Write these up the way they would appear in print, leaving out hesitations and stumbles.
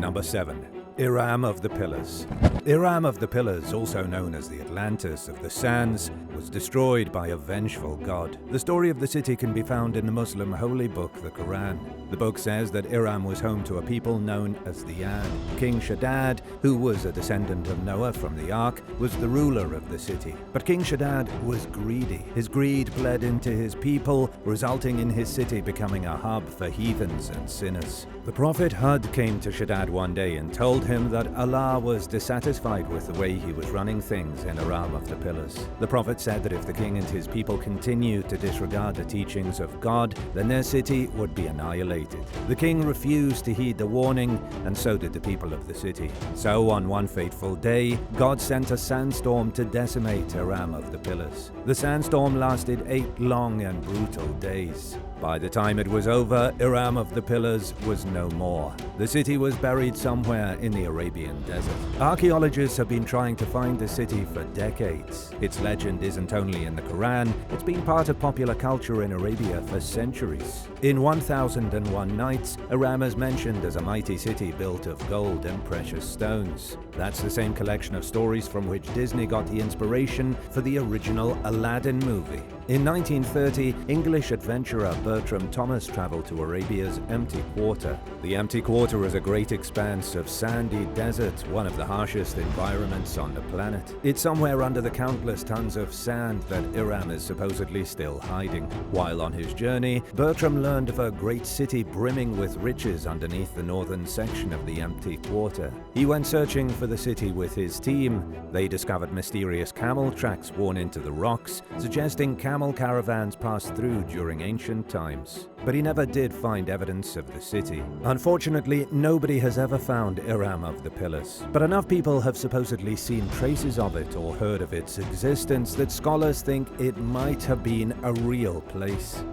Number 7. Iram of the Pillars. Iram of the Pillars, also known as the Atlantis of the Sands, was destroyed by a vengeful god. The story of the city can be found in the Muslim holy book, the Quran. The book says that Iram was home to a people known as the Ad. King Shaddad, who was a descendant of Noah from the Ark, was the ruler of the city. But King Shaddad was greedy. His greed bled into his people, resulting in his city becoming a hub for heathens and sinners. The prophet Hud came to Shaddad one day and told him that Allah was dissatisfied with the way he was running things in Iram of the Pillars. The prophet said that if the king and his people continued to disregard the teachings of God, then their city would be annihilated. The king refused to heed the warning, and so did the people of the city. So on one fateful day, God sent a sandstorm to decimate Iram of the Pillars. The sandstorm lasted 8 long and brutal days. By the time it was over, Iram of the Pillars was no more. The city was buried somewhere in the Arabian desert. Archaeologists have been trying to find the city for decades. Its legend isn't only in the Quran, it's been part of popular culture in Arabia for centuries. In 1001 Nights, Iram is mentioned as a mighty city built of gold and precious stones. That's the same collection of stories from which Disney got the inspiration for the original Aladdin movie. In 1930, English adventurer Bertram Thomas traveled to Arabia's Empty Quarter. The Empty Quarter is a great expanse of sandy desert, one of the harshest environments on the planet. It's somewhere under the countless tons of sand that Iram is supposedly still hiding. While on his journey, Bertram learned of a great city brimming with riches underneath the northern section of the Empty Quarter. He went searching for the city with his team. They discovered mysterious camel tracks worn into the rocks, suggesting camel caravans passed through during ancient times. But he never did find evidence of the city. Unfortunately, nobody has ever found Iram of the Pillars. But enough people have supposedly seen traces of it or heard of its existence that scholars think it might have been a real place.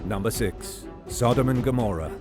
Number 6. Sodom and Gomorrah.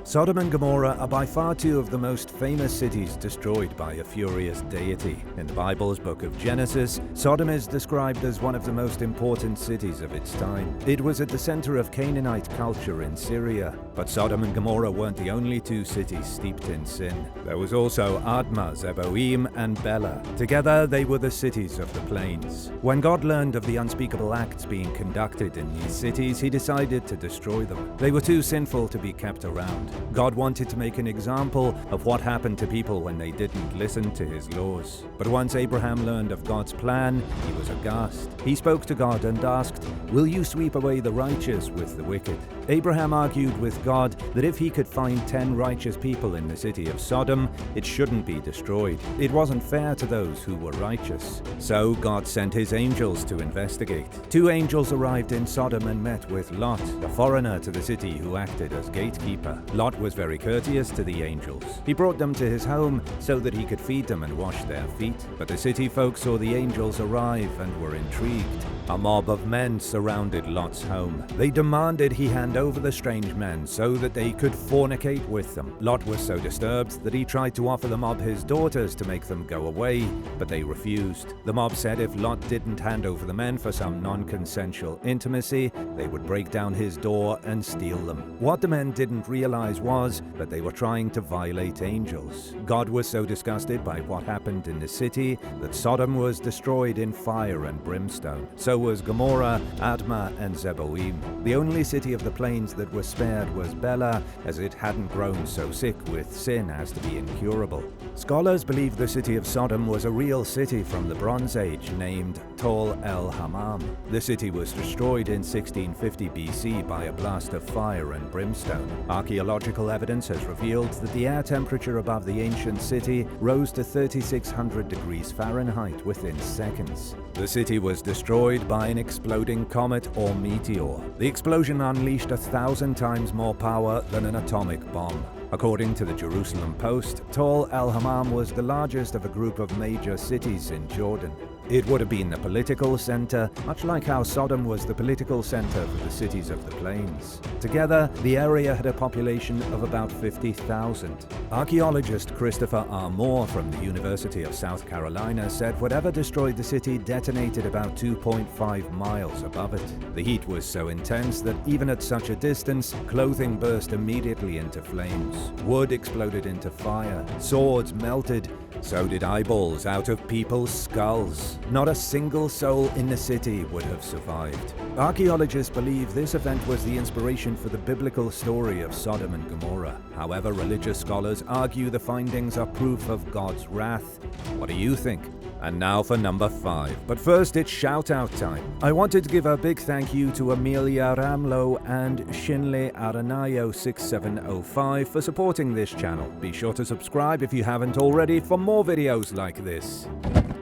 Sodom and Gomorrah are by far two of the most famous cities destroyed by a furious deity. In the Bible's book of Genesis, Sodom is described as one of the most important cities of its time. It was at the center of Canaanite culture in Syria. But Sodom and Gomorrah weren't the only two cities steeped in sin. There was also Admah, Zeboim, and Bela. Together, they were the cities of the plains. When God learned of the unspeakable acts being conducted in these cities, he decided to destroy them. They were too sinful to be kept around. God wanted to make an example of what happened to people when they didn't listen to his laws. But once Abraham learned of God's plan, he was aghast. He spoke to God and asked, "Will you sweep away the righteous with the wicked?" Abraham argued with God that if he could find 10 righteous people in the city of Sodom, it shouldn't be destroyed. It wasn't fair to those who were righteous. So God sent his angels to investigate. 2 angels arrived in Sodom and met with Lot, a foreigner to the city who acted as gatekeeper. Lot was very courteous to the angels. He brought them to his home so that he could feed them and wash their feet. But the city folk saw the angels arrive and were intrigued. A mob of men surrounded Lot's home. They demanded he hand over the strange men so that they could fornicate with them. Lot was so disturbed that he tried to offer the mob his daughters to make them go away, but they refused. The mob said if Lot didn't hand over the men for some non-consensual intimacy, they would break down his door and steal them. What the men didn't realize was that they were trying to violate angels. God was so disgusted by what happened in the city that Sodom was destroyed in fire and brimstone. So was Gomorrah, Admah, and Zeboim. The only city of the plains that was spared was Bela, as it hadn't grown so sick with sin as to be incurable. Scholars believe the city of Sodom was a real city from the Bronze Age named Tol el-Hammam. The city was destroyed in 1650 BC by a blast of fire and brimstone. Archaeological evidence has revealed that the air temperature above the ancient city rose to 3,600 degrees Fahrenheit within seconds. The city was destroyed by an exploding comet or meteor. The explosion unleashed 1,000 times more power than an atomic bomb. According to the Jerusalem Post, Tol el-Hammam was the largest of a group of major cities in Jordan. It would have been the political center, much like how Sodom was the political center for the cities of the plains. Together, the area had a population of about 50,000. Archaeologist Christopher R. Moore from the University of South Carolina said whatever destroyed the city detonated about 2.5 miles above it. The heat was so intense that even at such a distance, clothing burst immediately into flames. Wood exploded into fire. Swords melted. So did eyeballs out of people's skulls. Not a single soul in the city would have survived. Archaeologists believe this event was the inspiration for the biblical story of Sodom and Gomorrah. However, religious scholars argue the findings are proof of God's wrath. What do you think? And now for number 5. But first, it's shout-out time. I wanted to give a big thank you to Amelia Ramlo and Shinle Aranayo 6705 for supporting this channel. Be sure to subscribe if you haven't already for more videos like this.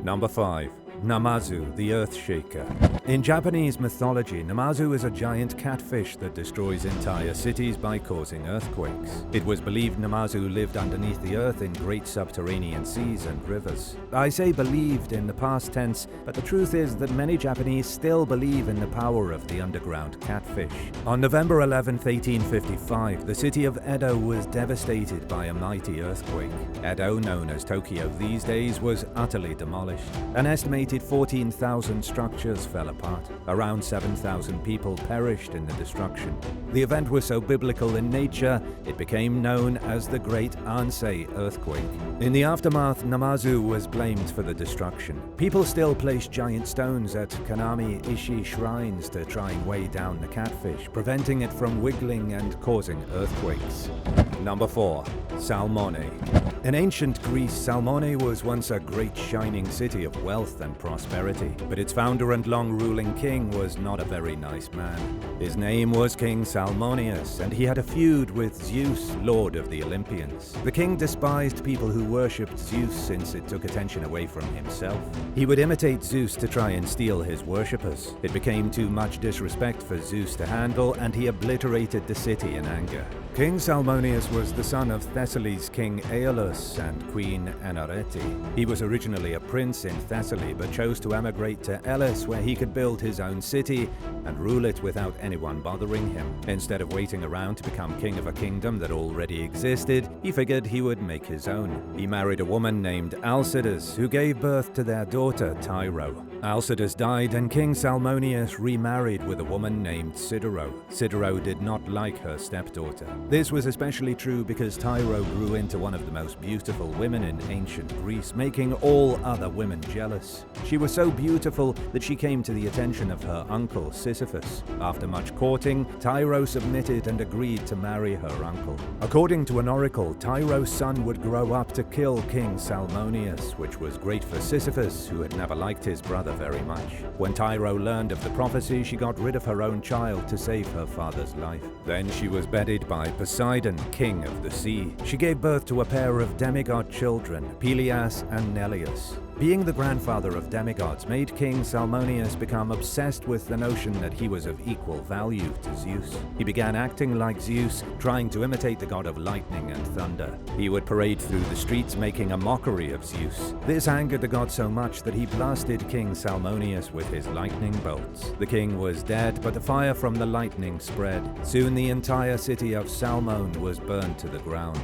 Number 5. Namazu, the Earth Shaker. In Japanese mythology, Namazu is a giant catfish that destroys entire cities by causing earthquakes. It was believed Namazu lived underneath the earth in great subterranean seas and rivers. I say believed in the past tense, but the truth is that many Japanese still believe in the power of the underground catfish. On November 11, 1855, the city of Edo was devastated by a mighty earthquake. Edo, known as Tokyo these days, was utterly demolished. An estimated 14,000 structures fell apart. Around 7,000 people perished in the destruction. The event was so biblical in nature, it became known as the Great Ansei earthquake. In the aftermath, Namazu was blamed for the destruction. People still place giant stones at Kanami-ishi shrines to try and weigh down the catfish, preventing it from wiggling and causing earthquakes. Number 4. Salmone. In ancient Greece, Salmone was once a great shining city of wealth and prosperity, but its founder and long-ruling king was not a very nice man. His name was King Salmonius, and he had a feud with Zeus, lord of the Olympians. The king despised people who worshipped Zeus since it took attention away from himself. He would imitate Zeus to try and steal his worshippers. It became too much disrespect for Zeus to handle, and he obliterated the city in anger. King Salmonius was the son of Thessaly's king Aeolus and queen Anarete. He was originally a prince in Thessaly, but chose to emigrate to Elis, where he could build his own city and rule it without anyone bothering him. Instead of waiting around to become king of a kingdom that already existed, he figured he would make his own. He married a woman named Alcides, who gave birth to their daughter Tyro. Alcides died, and King Salmonius remarried with a woman named Sidero. Sidero did not like her stepdaughter. This was especially true because Tyro grew into one of the most beautiful women in ancient Greece, making all other women jealous. She was so beautiful that she came to the attention of her uncle Sisyphus. After much courting, Tyro submitted and agreed to marry her uncle. According to an oracle, Tyro's son would grow up to kill King Salmonius, which was great for Sisyphus, who had never liked his brother very much. When Tyro learned of the prophecy, she got rid of her own child to save her father's life. Then she was bedded by Poseidon, king of the sea. She gave birth to a pair of demigod children, Peleus and Neleus. Being the grandfather of demigods made King Salmonius become obsessed with the notion that he was of equal value to Zeus. He began acting like Zeus, trying to imitate the god of lightning and thunder. He would parade through the streets making a mockery of Zeus. This angered the god so much that he blasted King Salmonius with his lightning bolts. The king was dead, but the fire from the lightning spread. Soon the entire city of Salmon was burned to the ground.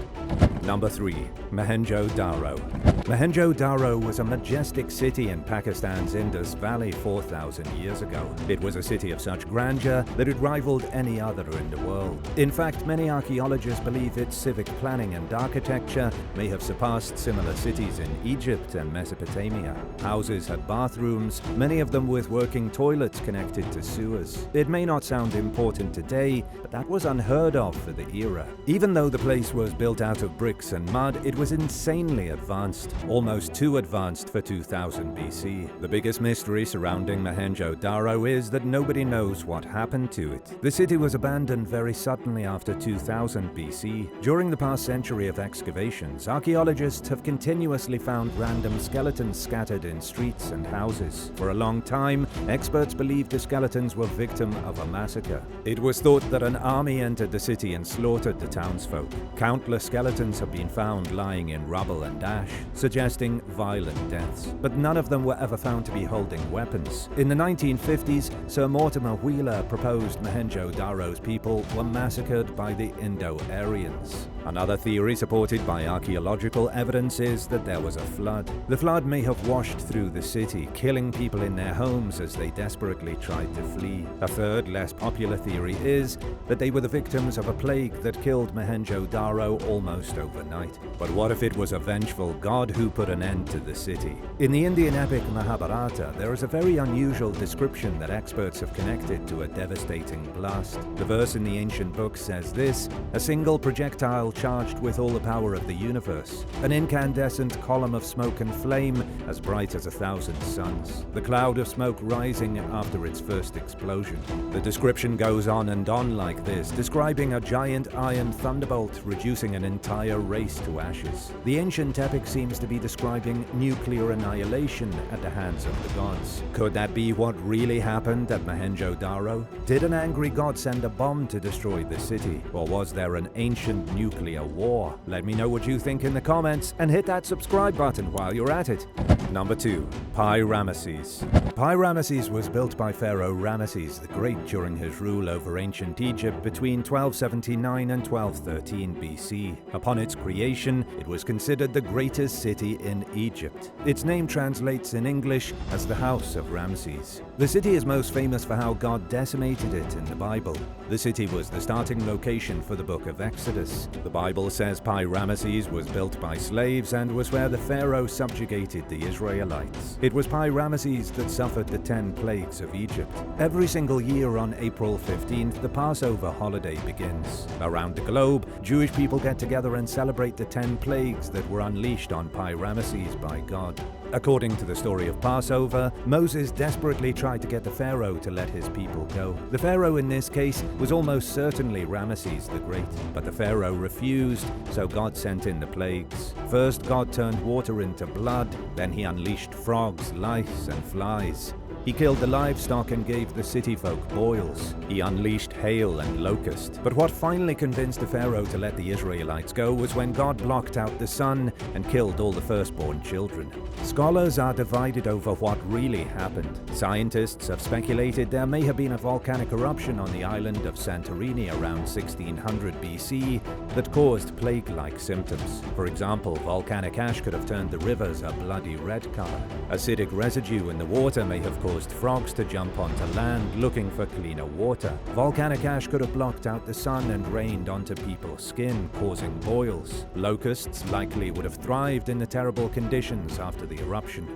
Number 3. Maheno Daro. Maheno Daro was a majestic city in Pakistan's Indus Valley 4,000 years ago. It was a city of such grandeur that it rivaled any other in the world. In fact, many archaeologists believe its civic planning and architecture may have surpassed similar cities in Egypt and Mesopotamia. Houses had bathrooms, many of them with working toilets connected to sewers. It may not sound important today, but that was unheard of for the era. Even though the place was built out of bricks and mud, it was insanely advanced, almost too advanced for 2000 BC. The biggest mystery surrounding Maheno Daro is that nobody knows what happened to it. The city was abandoned very suddenly after 2000 BC. During the past century of excavations, archaeologists have continuously found random skeletons scattered in streets and houses. For a long time, experts believed the skeletons were victim of a massacre. It was thought that an army entered the city and slaughtered the townsfolk. Countless skeletons have been found lying in rubble and ash, suggesting violent deaths. But none of them were ever found to be holding weapons. In the 1950s, Sir Mortimer Wheeler proposed Maheno Daro's people were massacred by the Indo-Aryans. Another theory supported by archaeological evidence is that there was a flood. The flood may have washed through the city, killing people in their homes as they desperately tried to flee. A third, less popular theory is that they were the victims of a plague that killed Maheno Daro almost overnight. But what if it was a vengeful god who put an end to the city? In the Indian epic Mahabharata, there is a very unusual description that experts have connected to a devastating blast. The verse in the ancient book says this: a single projectile charged with all the power of the universe, an incandescent column of smoke and flame as bright as 1,000 suns, the cloud of smoke rising after its first explosion. The description goes on and on like this, describing a giant iron thunderbolt reducing an entire race to ashes. The ancient epic seems to be describing nuclear annihilation at the hands of the gods. Could that be what really happened at Maheno Daro? Did an angry god send a bomb to destroy the city? Or was there an ancient nuclear war? Let me know what you think in the comments, and hit that subscribe button while you're at it. Number 2. Pyrames. Pyrames was built by Pharaoh Ramesses the Great during his rule over ancient Egypt between 1279 and 1213 BC. Upon its creation, it was considered the greatest city in Egypt. Its name translates in English as the House of Ramses. The city is most famous for how God decimated it in the Bible. The city was the starting location for the book of Exodus. The Bible says Pyrames was built by slaves and was where the Pharaoh subjugated the Israelites. It was Pyrames that suffered the 10 plagues of Egypt. Every single year on April 15th, the Passover holiday begins. Around the globe, Jewish people get together and celebrate the 10 plagues that were unleashed on Pyrames by God. According to the story of Passover, Moses desperately tried to get the Pharaoh to let his people go. The Pharaoh in this case was almost certainly Ramesses the Great, but the Pharaoh refused, so God sent in the plagues. First, God turned water into blood, then he unleashed frogs, lice, and flies. He killed the livestock and gave the city folk boils. He unleashed hail and locust. But what finally convinced the Pharaoh to let the Israelites go was when God blocked out the sun and killed all the firstborn children. Scholars are divided over what really happened. Scientists have speculated there may have been a volcanic eruption on the island of Santorini around 1600 BC that caused plague-like symptoms. For example, volcanic ash could have turned the rivers a bloody red color. Acidic residue in the water may have caused frogs to jump onto land looking for cleaner water. Volcanic ash could have blocked out the sun and rained onto people's skin, causing boils. Locusts likely would have thrived in the terrible conditions after the eruption.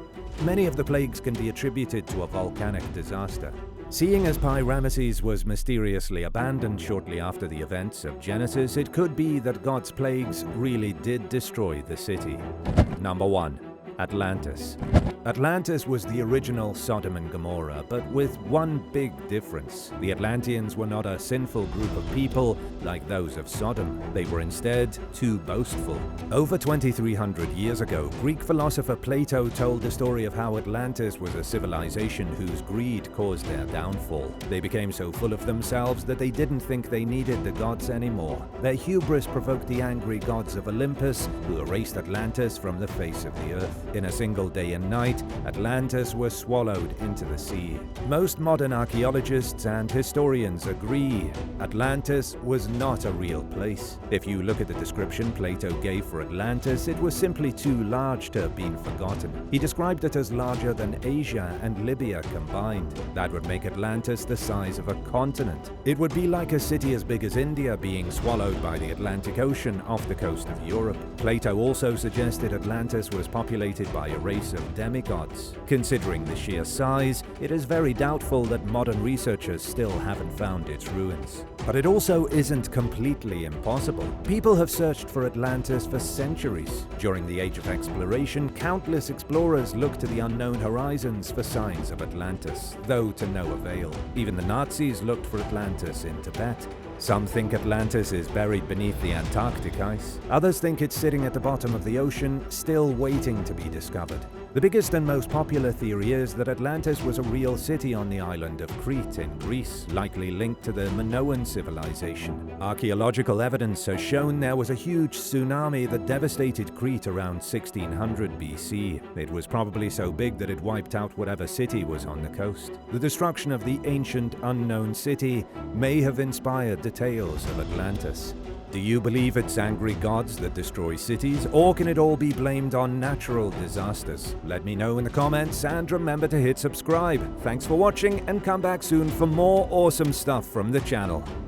Many of the plagues can be attributed to a volcanic disaster. Seeing as Pyrames was mysteriously abandoned shortly after the events of Genesis, it could be that God's plagues really did destroy the city. Number 1. Atlantis. Atlantis was the original Sodom and Gomorrah, but with one big difference. The Atlanteans were not a sinful group of people like those of Sodom. They were instead too boastful. Over 2,300 years ago, Greek philosopher Plato told the story of how Atlantis was a civilization whose greed caused their downfall. They became so full of themselves that they didn't think they needed the gods anymore. Their hubris provoked the angry gods of Olympus, who erased Atlantis from the face of the earth. In a single day and night, Atlantis was swallowed into the sea. Most modern archaeologists and historians agree Atlantis was not a real place. If you look at the description Plato gave for Atlantis, it was simply too large to have been forgotten. He described it as larger than Asia and Libya combined. That would make Atlantis the size of a continent. It would be like a city as big as India being swallowed by the Atlantic Ocean off the coast of Europe. Plato also suggested Atlantis was populated by a race of demigods. Considering the sheer size, it is very doubtful that modern researchers still haven't found its ruins. But it also isn't completely impossible. People have searched for Atlantis for centuries. During the Age of Exploration, countless explorers looked to the unknown horizons for signs of Atlantis, though to no avail. Even the Nazis looked for Atlantis in Tibet. Some think Atlantis is buried beneath the Antarctic ice. Others think it's sitting at the bottom of the ocean, still waiting to be discovered. The biggest and most popular theory is that Atlantis was a real city on the island of Crete in Greece, likely linked to the Minoan civilization. Archaeological evidence has shown there was a huge tsunami that devastated Crete around 1600 BC. It was probably so big that it wiped out whatever city was on the coast. The destruction of the ancient unknown city may have inspired the tales of Atlantis. Do you believe it's angry gods that destroy cities, or can it all be blamed on natural disasters? Let me know in the comments, and remember to hit subscribe. Thanks for watching, and come back soon for more awesome stuff from the channel.